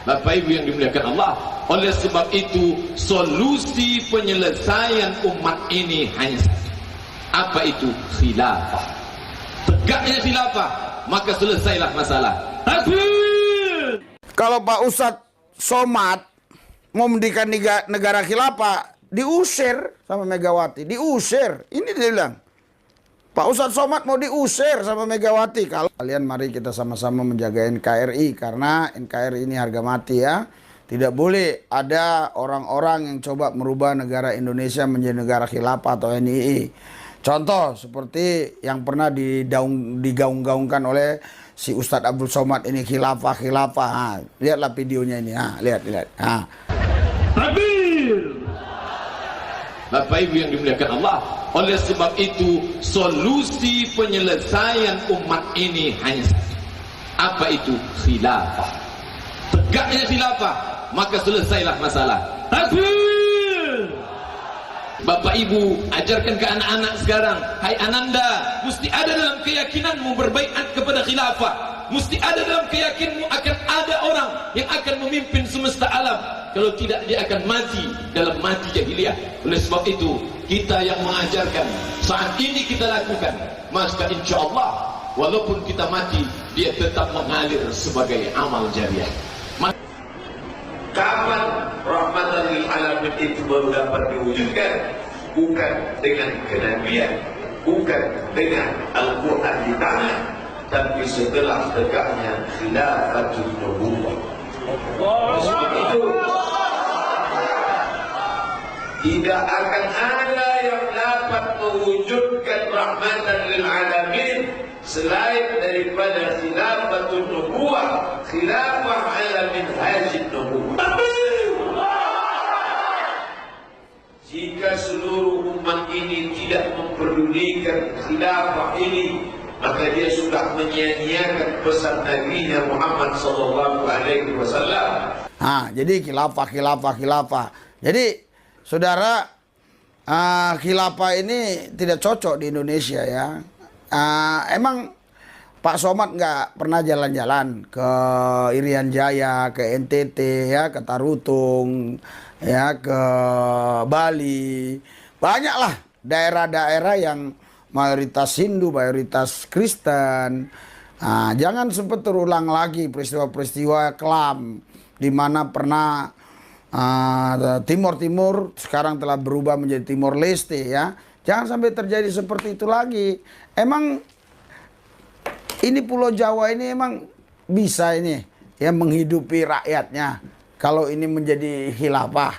Bapak Ibu yang dimuliakan Allah, oleh sebab itu solusi penyelesaian umat ini hanya satu. Apa itu? Khilafah. Tegaknya khilafah, maka selesailah masalah. Takbir. Kalau Pak Ustadz Somad mau mendirikan negara khilafah, diusir sama Megawati, diusir. Ini dia bilang, Pak Ustadz Somad mau diusir sama Megawati. Kalau kalian, mari kita sama-sama menjaga NKRI, karena NKRI ini harga mati ya. Tidak boleh ada orang-orang yang coba merubah negara Indonesia menjadi negara khilafah atau NII. Contoh seperti yang pernah digaung-gaungkan oleh si Ustadz Abdul Somad ini, khilafah. Lihatlah videonya ini, lihat. Takbir. Bapak Ibu yang dimuliakan Allah, oleh sebab itu solusi penyelesaian umat ini hanya satu. Apa itu? Khilafah. Tegaknya khilafah, maka selesailah masalah. Takbir. Bapak Ibu, ajarkan ke anak-anak sekarang, hai Ananda, mesti ada dalam keyakinanmu berbaiat kepada khilafah. Mesti ada dalam keyakinanmu akan ada orang yang akan memimpin semesta alam. Kalau tidak, dia akan mati dalam mati jahiliyah. Oleh sebab itu, kita yang mengajarkan saat ini kita lakukan, maka insya Allah walaupun kita mati, dia tetap mengalir sebagai amal jariah. Kapan rahmatan lil alamin itu baru dapat diwujudkan? Bukan dengan kenabian, bukan dengan Al-Quran di tangan, tapi setelah tegaknya khilafatul nubuwwah. Sebab itu tidak akan ada yang dapat mewujudkan rahmatan lil alamin selain daripada khilafatul nubuwwah, khilafah ala minhajin nubuwwah. Jika seluruh umat ini tidak memperdulikan khilafah ini, maka dia sudah menyia-nyiakan pesan Nabi Muhammad SAW. Jadi khilafah. Jadi saudara, khilafah ini tidak cocok di Indonesia ya. Emang Pak Somad nggak pernah jalan-jalan ke Irian Jaya, ke NTT ya, ke Tarutung ya, ke Bali. Banyaklah daerah-daerah yang mayoritas Hindu, mayoritas Kristen. Jangan sempat terulang lagi peristiwa-peristiwa kelam di mana pernah Timur sekarang telah berubah menjadi Timor Leste ya. Jangan sampai terjadi seperti itu lagi. Emang ini Pulau Jawa ini emang bisa ini ya menghidupi rakyatnya kalau ini menjadi khilafah.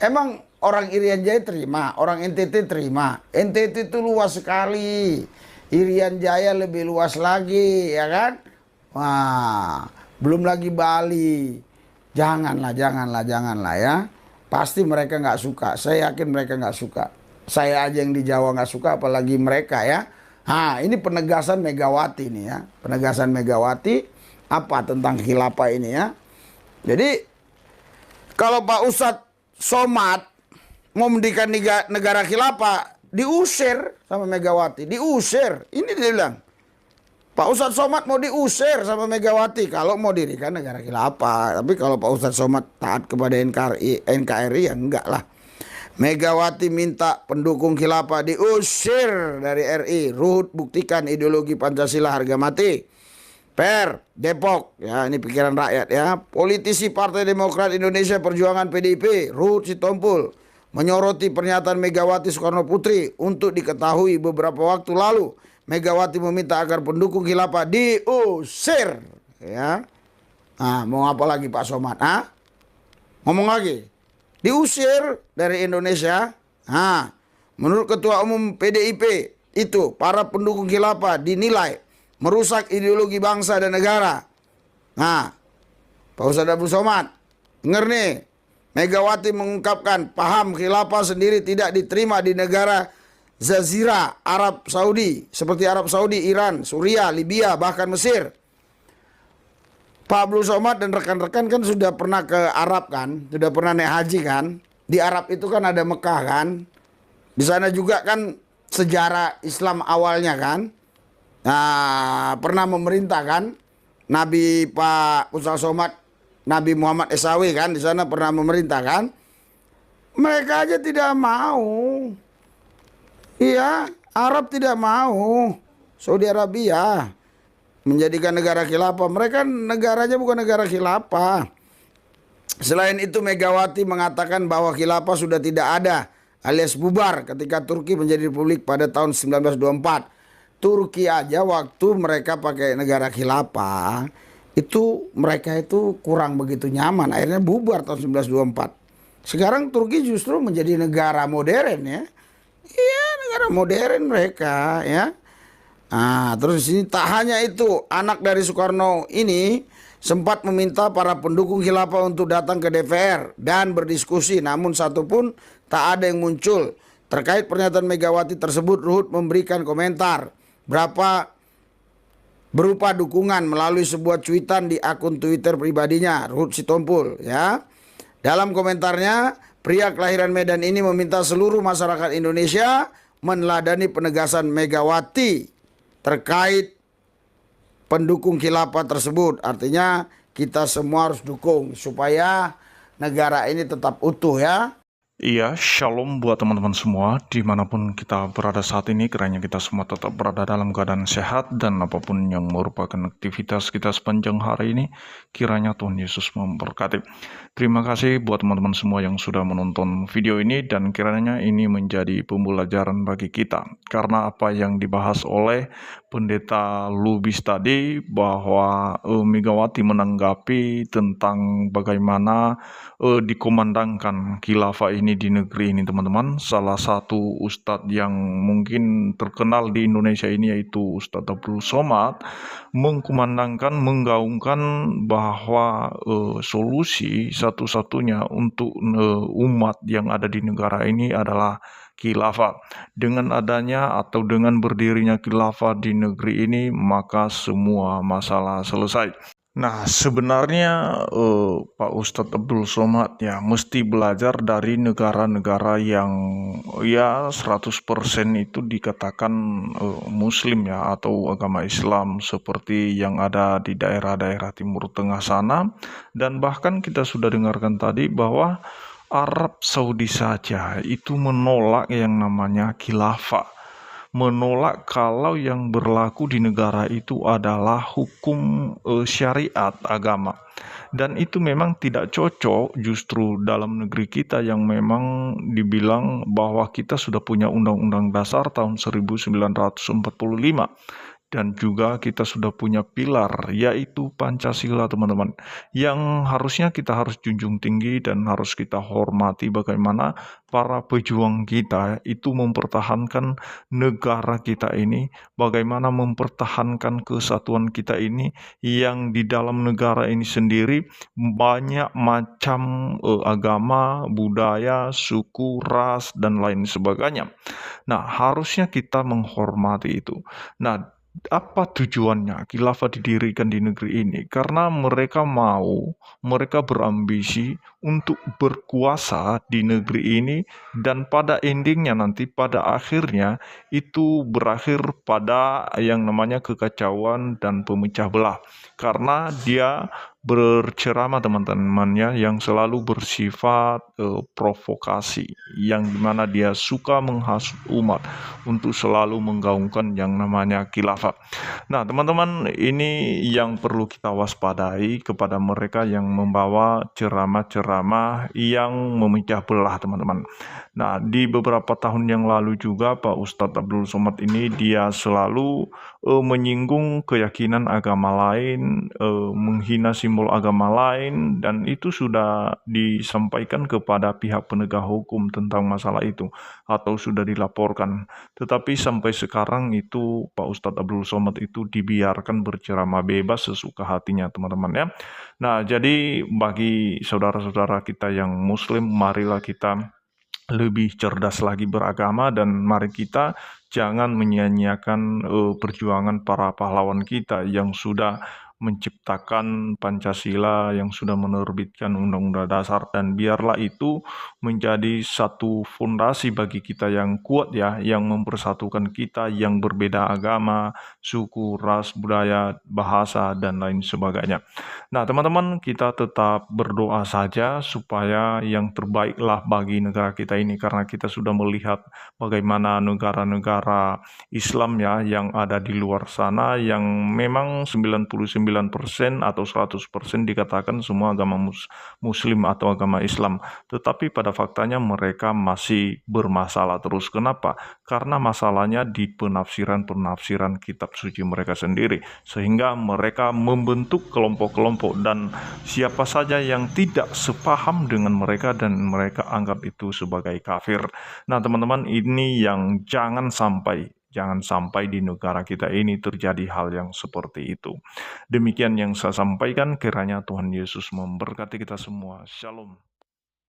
Emang orang Irian Jaya terima, orang NTT terima. NTT itu luas sekali. Irian Jaya lebih luas lagi, ya kan? Wah, belum lagi Bali. Janganlah ya. Pasti mereka nggak suka. Saya yakin mereka nggak suka. Saya aja yang di Jawa nggak suka, apalagi mereka ya. Ini penegasan Megawati nih ya. Penegasan Megawati apa tentang khilafah ini ya. Jadi kalau Pak Ustadz Somad mau mendirikan negara khilafah, diusir sama Megawati, diusir. Ini dia bilang, Pak Ustadz Somad mau diusir sama Megawati kalau mau dirikan negara khilafah. Tapi kalau Pak Ustadz Somad taat kepada NKRI ya enggak lah. Megawati minta pendukung khilafah diusir dari RI. Ruhut buktikan ideologi Pancasila harga mati. Depok ya, ini pikiran rakyat ya. Politisi Partai Demokrat Indonesia Perjuangan PDIP Ruhut Sitompul menyoroti pernyataan Megawati Soekarno Putri. Untuk diketahui beberapa waktu lalu Megawati meminta agar pendukung khilafah diusir ya. Mau apa lagi Pak Somad? Ngomong lagi, diusir dari Indonesia. Menurut Ketua Umum PDIP itu, para pendukung khilafah dinilai merusak ideologi bangsa dan negara. Pak Ustadz Abdul Somad, dengar nih, Megawati mengungkapkan paham khilafah sendiri tidak diterima di negara Jazirah Arab Saudi, seperti Arab Saudi, Iran, Suriah, Libya, bahkan Mesir. Pak Abdul Somad dan rekan-rekan kan sudah pernah ke Arab kan, sudah pernah naik haji kan. Di Arab itu kan ada Mekah kan. Di sana juga kan sejarah Islam awalnya kan. Pernah memerintah kan. Nabi Pak Ustadz Somad Nabi Muhammad SAW kan di sana pernah memerintah kan. Mereka aja tidak mau. Iya, Arab tidak mau. Saudi Arabia menjadikan negara khilafah. Mereka negaranya bukan negara khilafah. Selain itu Megawati mengatakan bahwa khilafah sudah tidak ada alias bubar ketika Turki menjadi republik pada tahun 1924. Turki aja waktu mereka pakai negara khilafah itu mereka itu kurang begitu nyaman, akhirnya bubar tahun 1924. Sekarang Turki justru menjadi negara modern ya. Iya, negara modern mereka ya. Nah, terus di sini tak hanya itu, anak dari Soekarno ini sempat meminta para pendukung khilafah untuk datang ke DPR dan berdiskusi, namun satupun tak ada yang muncul. Terkait pernyataan Megawati tersebut, Ruhut memberikan komentar berupa dukungan melalui sebuah cuitan di akun Twitter pribadinya, Ruhut Sitompul ya. Dalam komentarnya, pria kelahiran Medan ini meminta seluruh masyarakat Indonesia meneladani penegasan Megawati terkait pendukung khilafah tersebut. Artinya kita semua harus dukung supaya negara ini tetap utuh ya. Iya, shalom buat teman-teman semua dimanapun kita berada saat ini, kiranya kita semua tetap berada dalam keadaan sehat dan apapun yang merupakan aktivitas kita sepanjang hari ini, kiranya Tuhan Yesus memberkati. Terima kasih buat teman-teman semua yang sudah menonton video ini dan kiranya ini menjadi pembelajaran bagi kita. Karena apa yang dibahas oleh Pendeta Lubis tadi bahwa Megawati menanggapi tentang bagaimana dikomandangkan khilafah ini di negeri ini teman-teman. Salah satu ustadz yang mungkin terkenal di Indonesia ini yaitu Ustadz Abdul Somad mengkumandangkan, menggaungkan bahwa solusi satu-satunya untuk umat yang ada di negara ini adalah khilafah. Dengan adanya atau dengan berdirinya khilafah di negeri ini, maka semua masalah selesai. Nah, sebenarnya Pak Ustadz Abdul Somad ya mesti belajar dari negara-negara yang ya 100% itu dikatakan Muslim ya atau agama Islam seperti yang ada di daerah-daerah Timur Tengah sana. Dan bahkan kita sudah dengarkan tadi bahwa Arab Saudi saja itu menolak yang namanya khilafah. Menolak kalau yang berlaku di negara itu adalah hukum syariat agama. Dan itu memang tidak cocok justru dalam negeri kita yang memang dibilang bahwa kita sudah punya Undang-Undang Dasar tahun 1945. Dan juga kita sudah punya pilar, yaitu Pancasila teman-teman. Yang harusnya kita harus junjung tinggi dan harus kita hormati bagaimana para pejuang kita itu mempertahankan negara kita ini, bagaimana mempertahankan kesatuan kita ini, yang di dalam negara ini sendiri banyak macam agama, budaya, suku, ras, dan lain sebagainya. Nah, harusnya kita menghormati itu. Nah, apa tujuannya khilafah didirikan di negeri ini? Karena mereka berambisi untuk berkuasa di negeri ini dan pada endingnya nanti, pada akhirnya itu berakhir pada yang namanya kekacauan dan pemecah belah. Karena dia berceramah teman-temannya yang selalu bersifat provokasi, yang dimana dia suka menghasut umat untuk selalu menggaungkan yang namanya khilafah. Nah teman-teman, ini yang perlu kita waspadai kepada mereka yang membawa ceramah-ceramah yang memecah belah teman-teman. Nah di beberapa tahun yang lalu juga Pak Ustadz Abdul Somad ini dia selalu menyinggung keyakinan agama lain, menghina simbol agama lain, dan itu sudah disampaikan kepada pihak penegak hukum tentang masalah itu atau sudah dilaporkan. Tetapi sampai sekarang itu Pak Ustadz Abdul Somad itu dibiarkan berceramah bebas sesuka hatinya teman-teman ya. Nah jadi bagi saudara-saudara kita yang Muslim, marilah kita lebih cerdas lagi beragama dan mari kita jangan menyia-nyiakan perjuangan para pahlawan kita yang sudah menciptakan Pancasila, yang sudah menerbitkan Undang-Undang Dasar, dan biarlah itu menjadi satu fondasi bagi kita yang kuat ya, yang mempersatukan kita yang berbeda agama, suku, ras, budaya, bahasa, dan lain sebagainya. Nah, teman-teman, kita tetap berdoa saja supaya yang terbaiklah bagi negara kita ini, karena kita sudah melihat bagaimana negara-negara Islam ya yang ada di luar sana, yang memang 99% atau 100% dikatakan semua agama Muslim atau agama Islam. Tetapi pada faktanya mereka masih bermasalah terus. Kenapa? Karena masalahnya di penafsiran kitab suci mereka sendiri, sehingga mereka membentuk kelompok-kelompok, dan siapa saja yang tidak sepaham dengan mereka dan mereka anggap itu sebagai kafir. Nah, teman-teman, ini yang jangan sampai di negara kita ini terjadi hal yang seperti itu. Demikian yang saya sampaikan, kiranya Tuhan Yesus memberkati kita semua. Shalom.